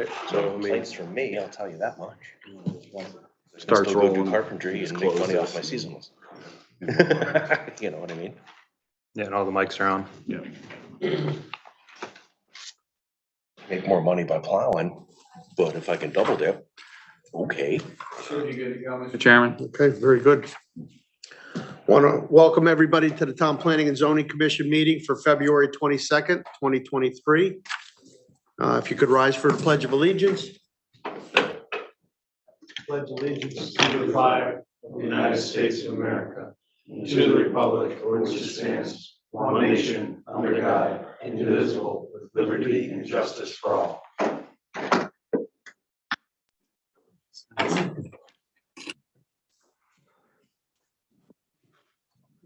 Right, so I mean, Place for me, I'll tell you that much. Starts Still go do rolling. carpentry Just and make money close off my this. seasonals. You know what I mean? Yeah, and all the mics are on. Make more money by plowing, but if I can double dip, okay. Mr. Chairman. Okay, very good. Want to welcome everybody to the Town Planning and Zoning Commission meeting for February 22nd, 2023. If you could rise for the Pledge of Allegiance. Pledge allegiance To the flag of the United States of America, and to the republic for which it stands, one nation, under God, indivisible, with liberty and justice for all.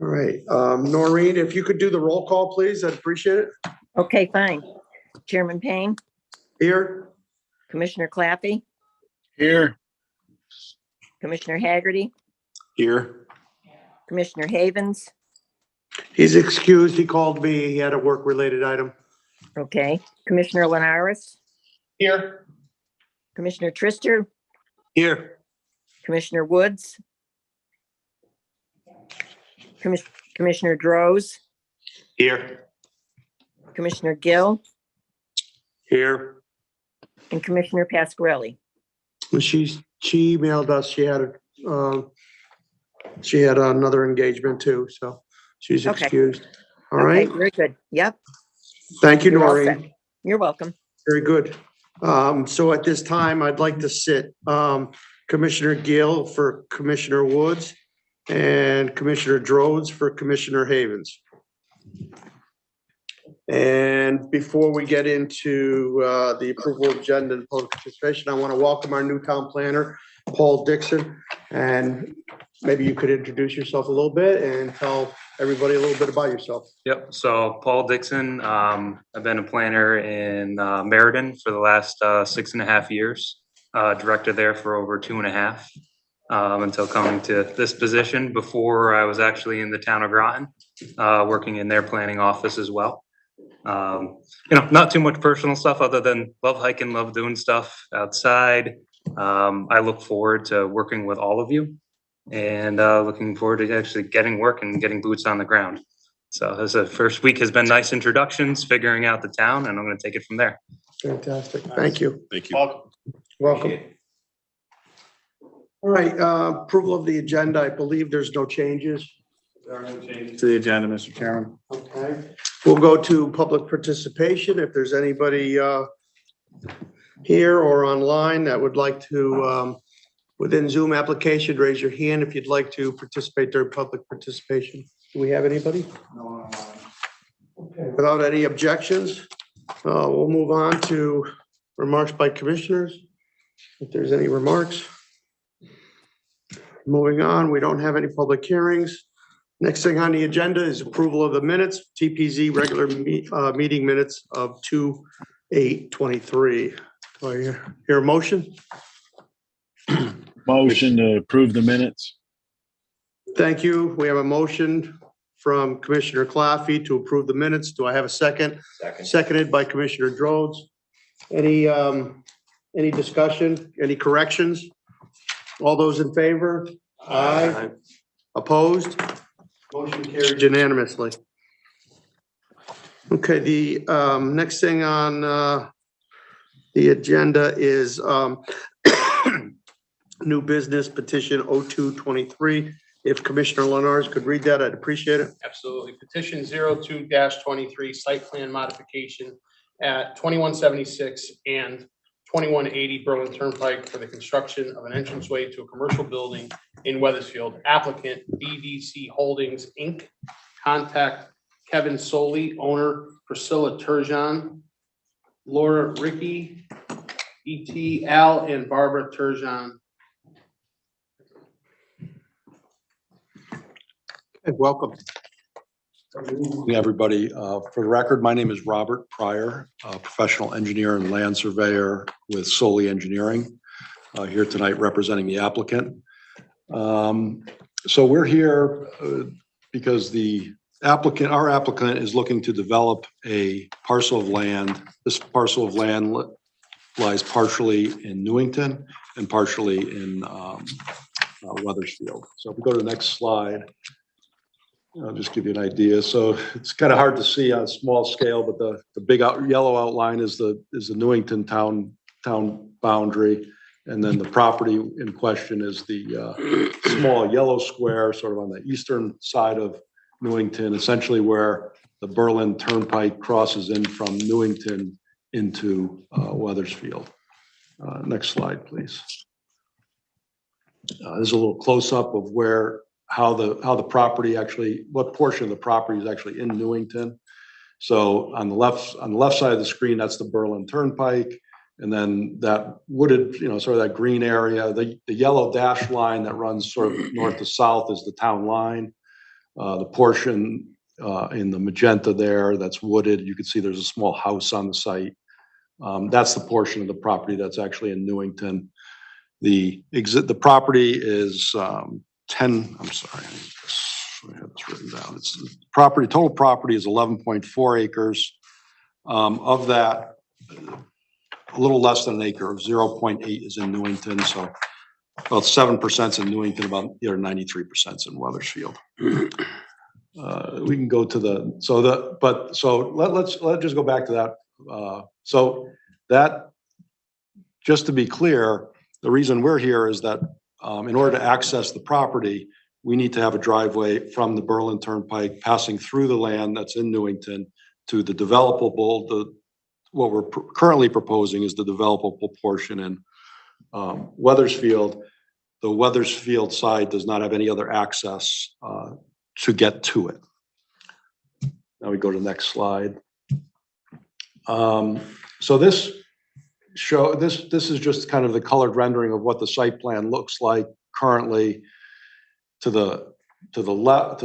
All right, Noreen, if you could do the roll call, please, I'd appreciate it. Okay, fine. Chairman Payne, Here, Commissioner Claffey, Here. Commissioner Haggerty, Here. Commissioner Havens, he's excused. He called me. He had a work-related item. okay, Commissioner Linares, Here. Commissioner Trister, Here. Commissioner Woods, Commissioner Droz, Here. Commissioner Gill, Here. and Commissioner Pasquarelli. She emailed us. She had another engagement too, so she's Okay. excused. All Okay, right. very good. Yep, Thank you, You're all Noreen. set. You're welcome. Very good. So at this time, I'd like to sit Commissioner Gill for Commissioner Woods and Commissioner Drodes for Commissioner Havens. And before we get into the approval of agenda and public participation, I want to welcome our new town planner, Paul Dixon. And maybe you could introduce yourself a little bit and tell everybody a little bit about yourself. Yep, so Paul Dixon, I've been a planner in Meriden for the last 6.5 years. Director there for over 2.5 until coming to this position. Before I was actually in the town of Groton, working in their planning office as well. Not too much personal stuff other than love hiking, love doing stuff outside. I look forward to working with all of you and looking forward to actually getting work and getting boots on the ground. So as the first week has been nice introductions, figuring out the town, and I'm going to take it from there. Fantastic. Thank you. Thank you. Welcome. All right, approval of the agenda. I believe there's no changes. There are no changes to the agenda, Mr. Chairman. Okay, we'll go to public participation. If there's anybody here or online that would like to, within Zoom application, raise your hand if you'd like to participate during public participation. Do we have anybody? No. Okay, without any objections, we'll move on to remarks by commissioners. If there's any remarks. Moving on, we don't have any public hearings. Next thing on the agenda is approval of the minutes, TPZ regular meeting minutes of 2/8/23. Do I hear a motion? Motion to approve the minutes. Thank you. We have a motion from Commissioner Claffey to approve the minutes. Do I have a second? Second. Seconded by Commissioner Drodes. Any discussion, any corrections? All those in favor? Aye. Opposed? Motion carried unanimously. Okay, the next thing on the agenda is new business petition 0223. If Commissioner Linares could read that, I'd appreciate it. Absolutely. Petition 02-23, site plan modification at 2176 and 2180 Berlin Turnpike for the construction of an entranceway to a commercial building in Weathersfield. Applicant BDC Holdings, Inc. Contact Kevin Soley, owner Priscilla Turgeon, Laura Ricky, E.T. Al, and Barbara Turgeon. Okay, welcome. Good evening, everybody. For the record, my name is Robert Pryor, a professional engineer and land surveyor with Soley Engineering, here tonight representing the applicant. So we're here because our applicant is looking to develop a parcel of land. This parcel of land lies partially in Newington and partially in Weathersfield. So if we go to the next slide, I'll just give you an idea. So it's kind of hard to see on a small scale, but the big yellow outline is the Newington town boundary. And then the property in question is the small yellow square sort of on the eastern side of Newington, essentially where the Berlin Turnpike crosses in from Newington into Weathersfield. Next slide, please. There's a little close-up of how the property actually, what portion of the property is actually in Newington. So on the left side of the screen, that's the Berlin Turnpike. And then that wooded, sort of that green area, the yellow dash line that runs sort of north to south is the town line. The portion in the magenta there that's wooded, you can see there's a small house on the site. That's the portion of the property that's actually in Newington. The property is 10, I'm sorry, I have this written down. Total property is 11.4 acres. Of that, a little less than an acre, 0.8 is in Newington. So about 7% is in Newington, about the other 93% is in Weathersfield. We can go to let's just go back to that. So that, just to be clear, the reason we're here is that in order to access the property, we need to have a driveway from the Berlin Turnpike passing through the land that's in Newington to the developable. What we're currently proposing is the developable portion in Weathersfield. The Weathersfield side does not have any other access to get to it. Now we go to the next slide. So this is just kind of the colored rendering of what the site plan looks like currently. To the left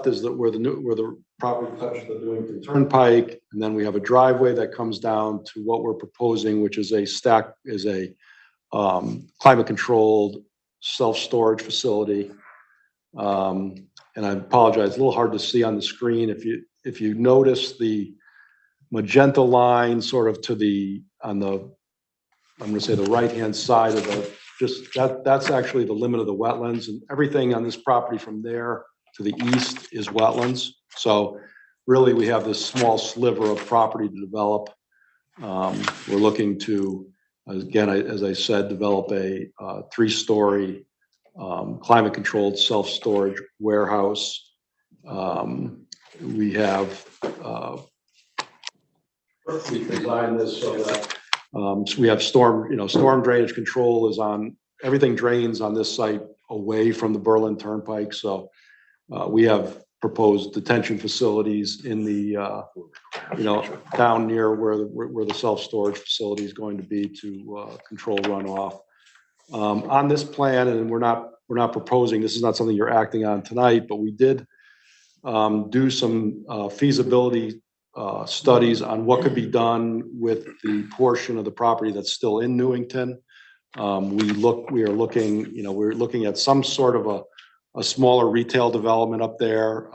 is where the property touches the Newington Turnpike, and then we have a driveway that comes down to what we're proposing, which is a climate controlled self-storage facility. And I apologize, it's a little hard to see on the screen. If you notice the magenta line sort of I'm going to say the right-hand side of that's actually the limit of the wetlands, and everything on this property from there to the east is wetlands. So really we have this small sliver of property to develop. We're looking to, again, as I said, develop a 3-story climate controlled self-storage warehouse. We designed this so that so we have storm drainage control is on, everything drains on this site away from the Berlin Turnpike. So we have proposed detention facilities in the, down near where the self-storage facility is going to be to control runoff. On this plan, and we're not proposing, this is not something you're acting on tonight, but we did do some feasibility studies on what could be done with the portion of the property that's still in Newington. We're looking at some sort of a smaller retail development up there.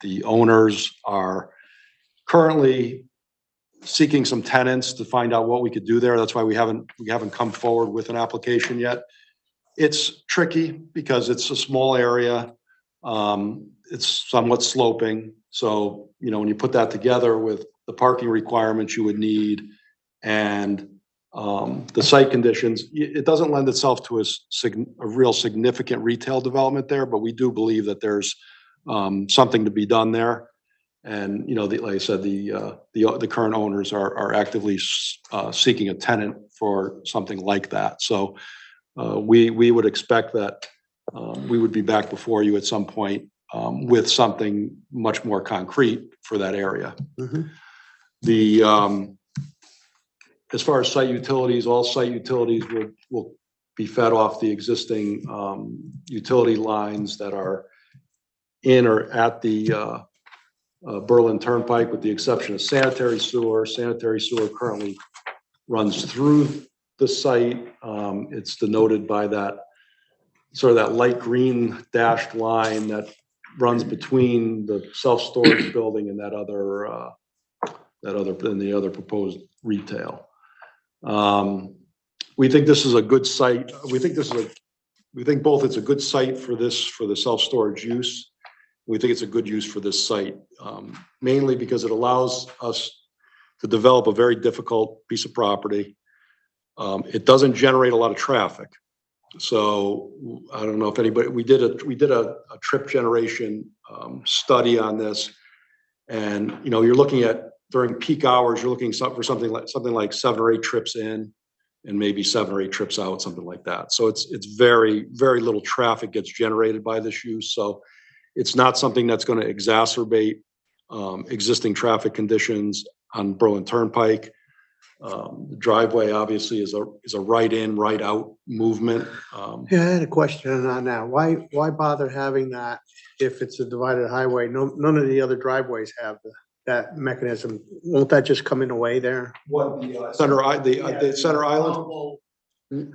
The owners are currently seeking some tenants to find out what we could do there. That's why we haven't come forward with an application yet. It's tricky because it's a small area. It's somewhat sloping. So, when you put that together with the parking requirements you would need and the site conditions, it doesn't lend itself to a real significant retail development there, but we do believe that there's something to be done there. And, like I said, the current owners are actively seeking a tenant for something like that. So we would expect that we would be back before you at some point with something much more concrete for that area. Mm-hmm. As far as site utilities, all site utilities will be fed off the existing utility lines that are in or at the Berlin Turnpike, with the exception of sanitary sewer. Sanitary sewer currently runs through the site. It's denoted by that sort of that light green dashed line that runs between the self-storage building and the other proposed retail. We think this is a good site. We think both it's a good site for the self-storage use. We think it's a good use for this site, mainly because it allows us to develop a very difficult piece of property. It doesn't generate a lot of traffic. So I don't know if anybody, we did a trip generation study on this. And, you're looking at during peak hours, you're looking for something like 7 or 8 trips in and maybe 7 or 8 trips out, something like that. So it's very, very little traffic gets generated by this use. So it's not something that's going to exacerbate existing traffic conditions on Berlin Turnpike. The driveway obviously is a right in, right out movement. Yeah, I had a question on that. Why bother having that if it's a divided highway? None of the other driveways have that mechanism. Won't that just come in the way there? What the center island?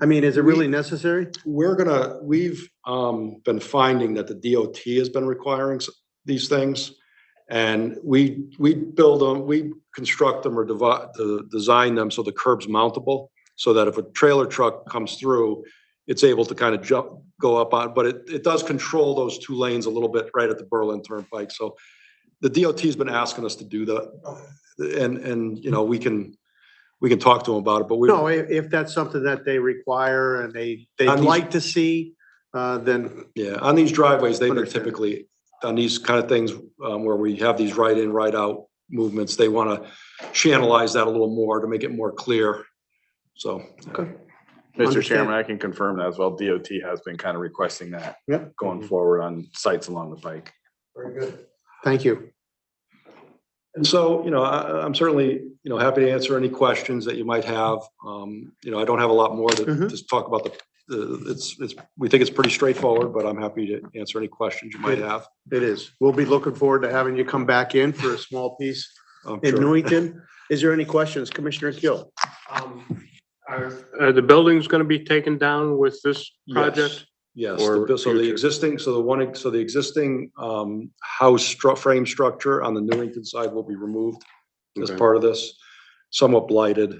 I mean, is it really necessary? We've been finding that the DOT has been requiring these things. And we build them, we construct them or design them so the curb's mountable, so that if a trailer truck comes through, it's able to kind of go up on, but it does control those 2 lanes a little bit right at the Berlin Turnpike. So the DOT has been asking us to do that. And we can talk to them about it, but No, if that's something that they require and they'd like to see, then. Yeah, on these driveways, they've been Understand. typically, on these kind of things where we have these right in, right out movements, they want to channelize that a little more to make it more clear. So. Okay. Mr. Understand. Chairman, I can confirm that as well. DOT has been kind of requesting that Yep. going forward on sites along the pike. Very good. Thank you. And so, I'm certainly, happy to answer any questions that you might have. I don't have a lot more to just talk about we think it's pretty straightforward, but I'm happy to answer any questions you might have. It is. We'll be looking forward to having you come back in for a small piece in Sure. Newington. Is there any questions? Commissioner Gill? Are the buildings gonna be taken down with this project? Yes, Or the future? existing house frame structure on the Newington side will be removed as Okay. part of this. Somewhat blighted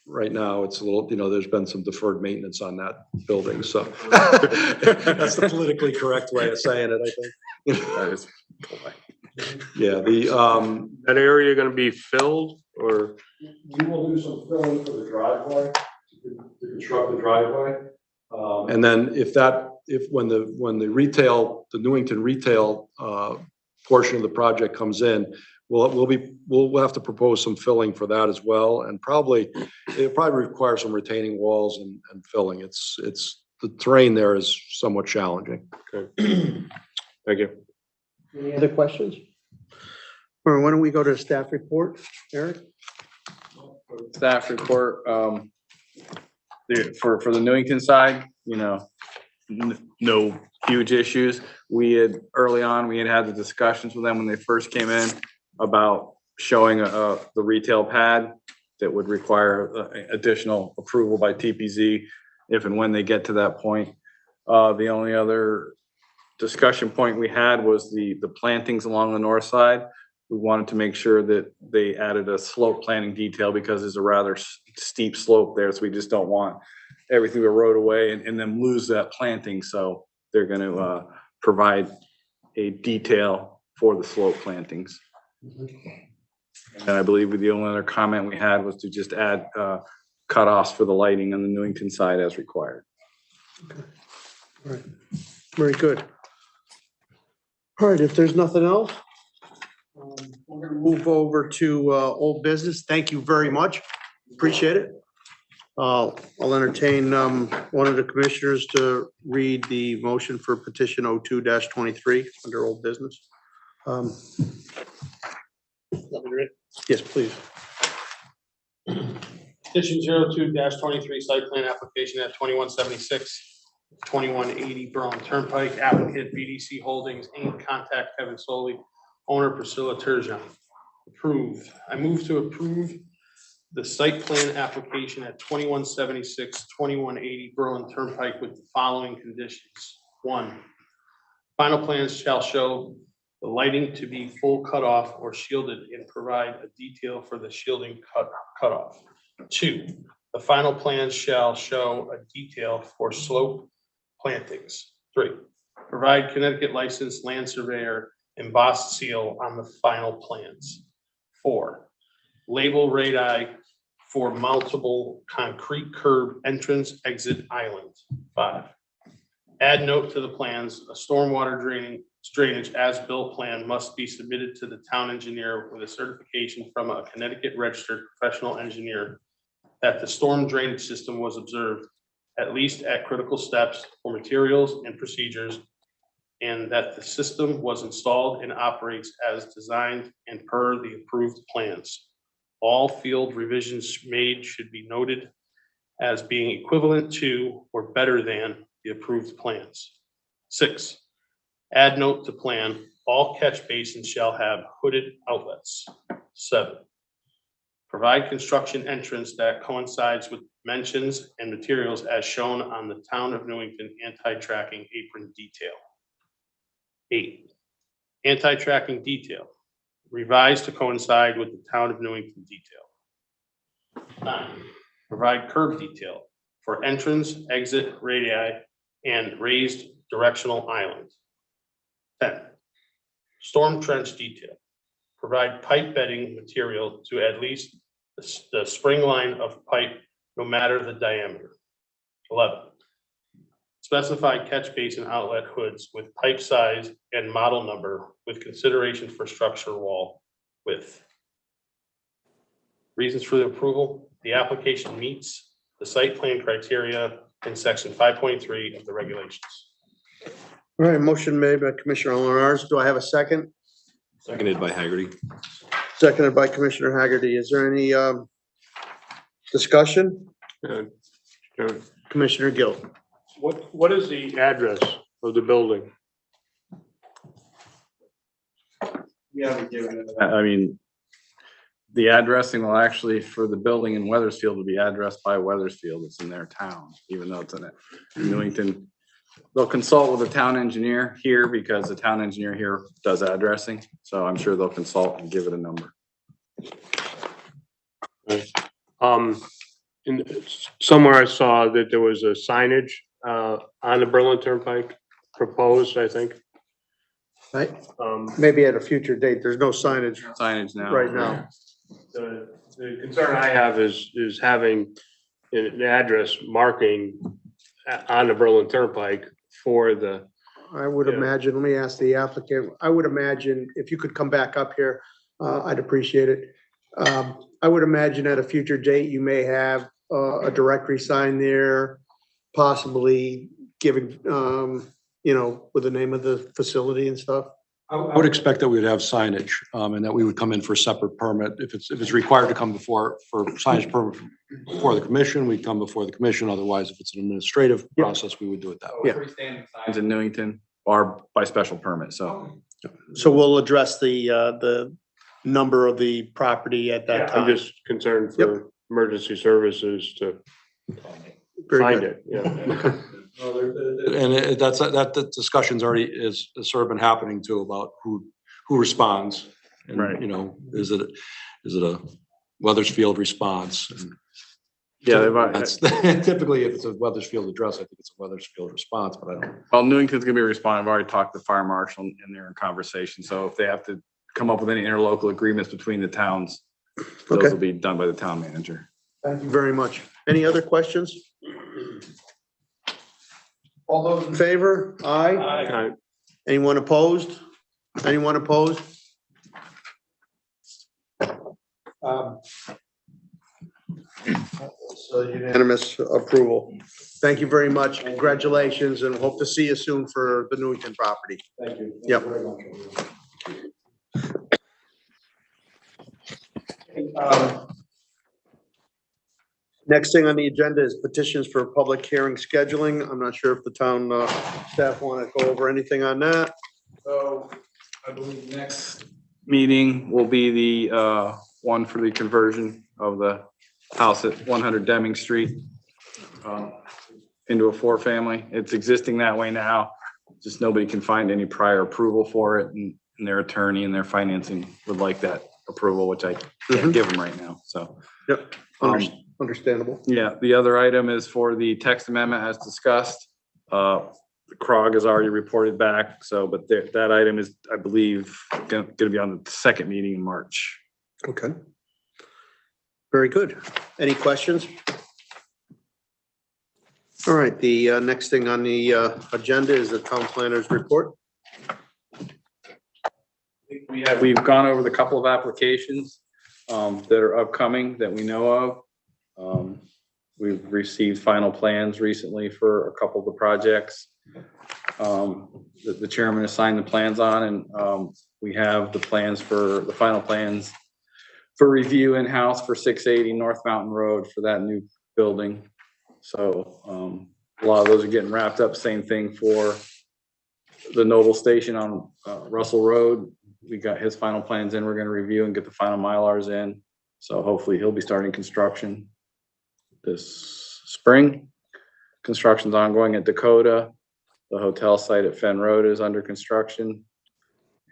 right now. It's a little, there's been some deferred maintenance on that building, so. That's the politically correct way of saying it, I think. That is polite. Yeah, That area gonna be filled or? we will do some filling for the driveway, to construct the driveway. And then when the Newington retail portion of the project comes in, we'll have to propose some filling for that as well. And it'll probably require some retaining walls and filling. The terrain there is somewhat challenging. Okay. Thank you. Any other questions? Or why don't we go to the staff report, Eric? Staff report, for the Newington side, no huge issues. Early on, we had the discussions with them when they first came in about showing the retail pad that would require additional approval by TPZ if and when they get to that point. The only other discussion point we had was the plantings along the north side. We wanted to make sure that they added a slope planting detail because there's a rather steep slope there. So we just don't want everything to erode away and then lose that planting. So they're going to provide a detail for the slope plantings. And I believe the only other comment we had was to just add cutoffs for the lighting on the Newington side as required. Okay. All right. Very good. All right, if there's nothing else, we're gonna move over to old business. Thank you very much. Appreciate it. I'll entertain one of the commissioners to read the motion for petition 02-23 under old business. Yes, please. Petition 02-23 site plan application at 2176, 2180 Berlin Turnpike, applicant BDC Holdings, Inc., contact Kevin Soley, owner Priscilla Turgeon. Approved. I move to approve the site plan application at 2176, 2180 Berlin Turnpike with the following conditions. 1, final plans shall show the lighting to be full cutoff or shielded and provide a detail for the shielding cutoff. 2, The final plans shall show a detail for slope plantings. 3, provide Connecticut licensed land surveyor embossed seal on the final plans. 4, label radii for multiple concrete curb entrance exit island. 5, add note to the plans, a stormwater drainage as-built plan must be submitted to the town engineer with a certification from a Connecticut registered professional engineer that the storm drainage system was observed at least at critical steps for materials and procedures, and that the system was installed and operates as designed and per the approved plans. All field revisions made should be noted as being equivalent to or better than the approved plans. 6, add note to plan, all catch basins shall have hooded outlets. 7, provide construction entrance that coincides with dimensions and materials as shown on the Town of Newington anti-tracking apron detail. 8, anti-tracking detail, revised to coincide with the Town of Newington detail. 9, provide curb detail for entrance, exit, radii, and raised directional island. 10, storm trench detail, provide pipe bedding material to at least the spring line of pipe, no matter the diameter. 11, specify catch basin outlet hoods with pipe size and model number with consideration for structure wall width. Reasons for the approval: the application meets the site plan criteria in section 5.3 of the regulations. All right, motion made by Commissioner Lenars. Do I have a second? Seconded by Haggerty. Seconded by Commissioner Haggerty. Is there any discussion? Commissioner Gill. What is the address of the building? I mean, the addressing will actually, for the building in Weathersfield, will be addressed by Weathersfield. It's in their town, even though it's in Newington. They'll consult with the town engineer here because the town engineer here does addressing. So I'm sure they'll consult and give it a number. Somewhere I saw that there was a signage on the Berlin Turnpike proposed, I think. Right, maybe at a future date. There's no signage Signage now. right now. The concern I have is having an address marking on the Berlin Turnpike for the, I would Yeah. imagine, let me ask the applicant, I would imagine if you could come back up here, I'd appreciate it. I would imagine at a future date, you may have a directory sign there, possibly giving, with the name of the facility and stuff. I would expect that we would have signage, and that we would come in for a separate permit. If it's required to come for signage permit before the commission, we'd come before the commission. Otherwise, if it's an administrative process, we would do it that way. Yeah. Signs in Newington are by special permit, so. So we'll address the number of the property at that I'm time. just concerned for emergency services to Very find good. it, yeah. And that discussion's already is sort of been happening too about who responds. And, Right. Is it a Weathersfield response? And Yeah, that's typically if it's a Weathersfield address, I think it's a Weathersfield response, but I don't. well, Newington's gonna be responding. I've already talked to the fire marshal and they're in conversation. So if they have to come up with any interlocal agreements between the towns, those Okay. will be done by the town manager. Thank you very much. Any other questions? All those in favor? Aye. Anyone opposed? Anyone opposed? So unanimous approval. Thank you very much. Congratulations, and hope to see you soon for the Newington property. Thank you. Yep. Next thing on the agenda is petitions for public hearing scheduling. I'm not sure if the town staff want to go over anything on that. So I believe next meeting will be the one for the conversion of the house at 100 Deming Street into a 4-family. It's existing that way now. Just nobody can find any prior approval for it, and their attorney and their financing would like that approval, which I can't give them right now. So Yep. understandable. Yeah, the other item is for the text amendment as discussed. The CROG has already reported back, so, but that item is, I believe, gonna be on the second meeting in March. Okay. Very good. Any questions? All right, the next thing on the agenda is the town planner's report. We've gone over the couple of applications that are upcoming that we know of. We've received final plans recently for a couple of the projects that the chairman has signed the plans on, and we have the plans for the final plans for review in-house for 680 North Mountain Road for that new building. So a lot of those are getting wrapped up. Same thing for the Noble Station on Russell Road. We got his final plans in. We're going to review and get the final Mylars in. So hopefully he'll be starting construction this spring. Construction's ongoing at Dakota. The hotel site at Fenn Road is under construction.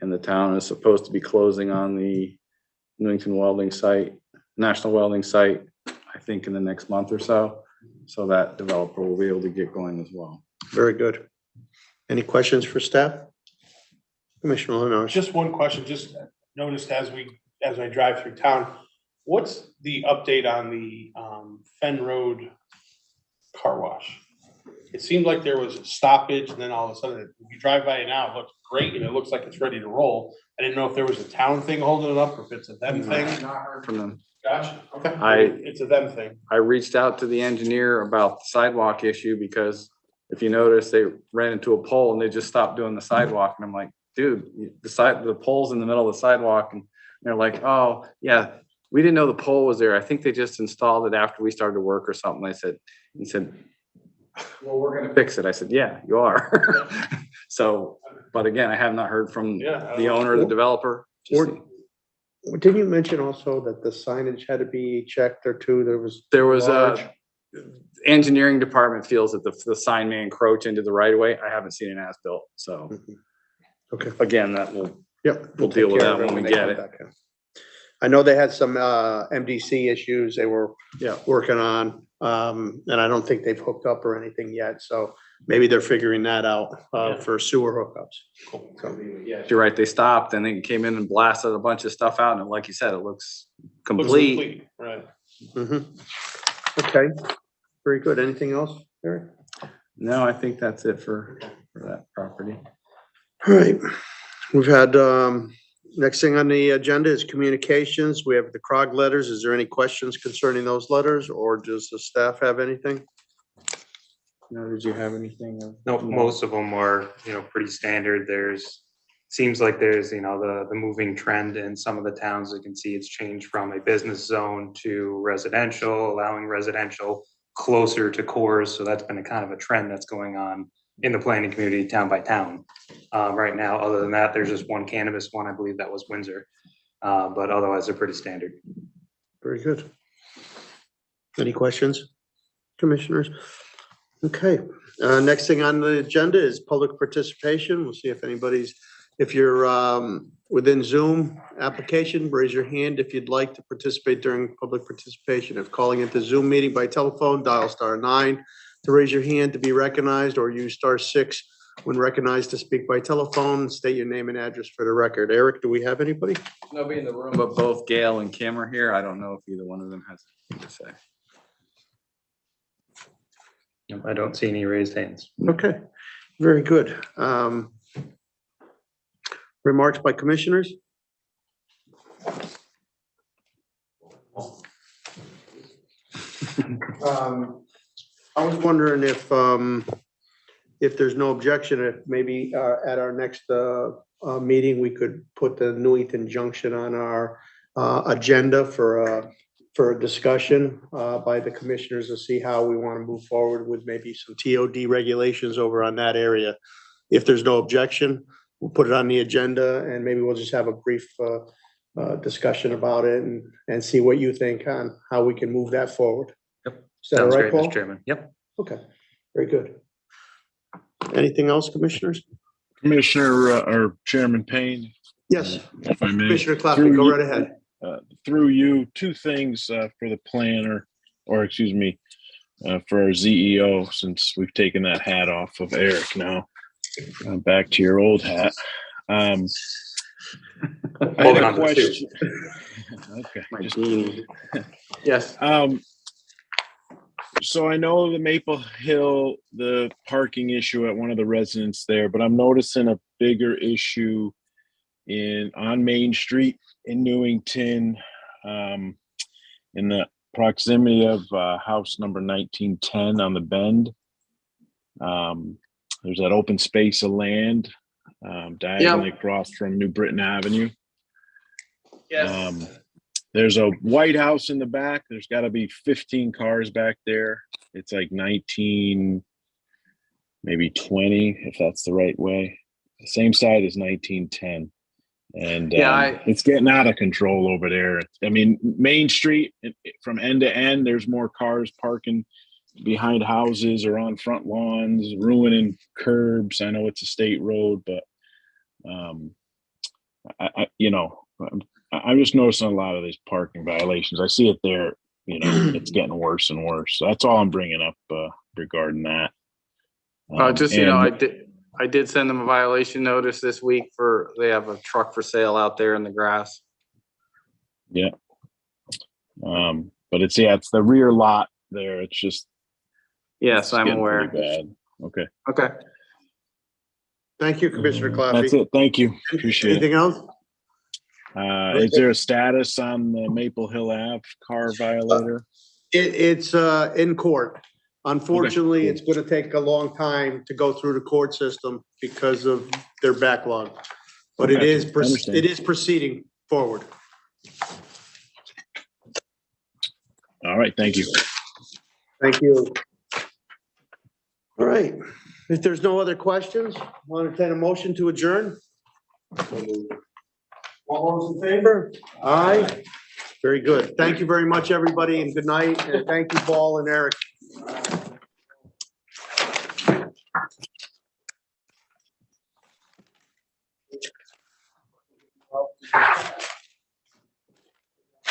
And the town is supposed to be closing on the Newington welding site, national welding site, I think in the next month or so. So that developer will be able to get going as well. Very good. Any questions for staff? Commissioner Lenore? Just one question, just noticed as I drive through town, what's the update on the Fenn Road car wash? It seemed like there was a stoppage, and then all of a sudden, if you drive by it now, it looks great, and it looks like it's ready to roll. I didn't know if there was a town thing holding it up, or if it's a them thing. Not heard from them. Gotcha, okay. I- It's a them thing. I reached out to the engineer about the sidewalk issue because if you notice, they ran into a pole and they just stopped doing the sidewalk. And I'm like, dude, the pole's in the middle of the sidewalk. And they're like, oh, yeah, we didn't know the pole was there. I think they just installed it after we started to work or something. He said, well, we're gonna fix it. I said, yeah, you are. So, but again, I have not heard from the owner or the developer. Or didn't you mention also that the signage had to be checked or two? There was large? a engineering department feels that the sign may encroach into the right of way. I haven't seen an as-built. So Okay. again, that will, Yep. we'll deal take with care that of when we they get come it. back in. I know they had some MDC issues they were Yeah. working on, and I don't think they've hooked up or anything yet, so maybe they're figuring that out for sewer hookups. So, Yeah, you're right. They stopped and they came in and blasted a bunch of stuff out. And like you said, it looks Looks complete. Right. mhm. Okay, very good. Anything else, Eric? No, I think that's it for that property. All right, we've had, next thing on the agenda is communications. We have the CROG letters. Is there any questions concerning those letters, or does the staff have anything? No, did you have anything? No, most of them are, pretty standard. Seems like there's, the moving trend in some of the towns. You can see it's changed from a business zone to residential, allowing residential closer to cores. So that's been a kind of a trend that's going on in the planning community, town by town. Right now, other than that, there's just one cannabis one. I believe that was Windsor. But otherwise, they're pretty standard. Very good. Any questions, commissioners? Okay, next thing on the agenda is public participation. We'll see if you're within Zoom application, raise your hand if you'd like to participate during public participation. If calling into Zoom meeting by telephone, dial *9 to raise your hand to be recognized, or use *6 when recognized to speak by telephone. State your name and address for the record. Eric, do we have anybody? Nobody in the room, but both Gail and Kim are here. I don't know if either one of them has anything to say. I don't see any raised hands. Okay, very good. Remarks by commissioners? I was wondering if there's no objection, if maybe at our next meeting, we could put the Newington Junction on our agenda for a discussion by the commissioners to see how we want to move forward with maybe some TOD regulations over on that area. If there's no objection, we'll put it on the agenda, and maybe we'll just have a brief discussion about it and see what you think on how we can move that forward. Yep. Is that all Sounds right, great, Paul? Mr. Chairman. Yep. Okay, very good. Anything else, commissioners? Commissioner or Chairman Payne, Yes, if I may. Commissioner Clapton, go right ahead. Through you, two things for the planner or excuse me, for our ZEO, since we've taken that hat off of Eric now. Back to your old hat. I had Holding a on to the suit. question. Okay. My beanie. Yes. So I know the Maple Hill, the parking issue at one of the residents there, but I'm noticing a bigger issue on Main Street in Newington, in the proximity of house number 1910 on the bend. There's that open space of land diagonally across from New Britain Avenue. Yes. There's a White House in the back. There's got to be 15 cars back there. It's like 19, maybe 20, if that's the right way. The same side as 1910. And it's getting out of control over there. I mean, Main Street, from end to end, there's more cars parking behind houses or on front lawns, ruining curbs. I know it's a state road, but I'm just noticing a lot of these parking violations. I see it there. It's getting worse and worse. So that's all I'm bringing up regarding that. I did send them a violation notice this week they have a truck for sale out there in the grass. Yeah. But it's the rear lot there. It's just. Yes, I'm aware. Pretty bad. Okay. Thank you, Commissioner Claffey. That's it. Thank you. Appreciate Anything else? Is there a status on the Maple Hill Ave car violator? It's in court. Unfortunately, Okay. it's going to take a long time to go through the court system because of their backlog. But Okay. it is proceeding forward. All right. Thank you. Thank you. All right. If there's no other questions, I'll entertain a motion to adjourn. All those in favor? Aye. Very good. Thank you very much, everybody, and good night. And thank you, Paul and Eric.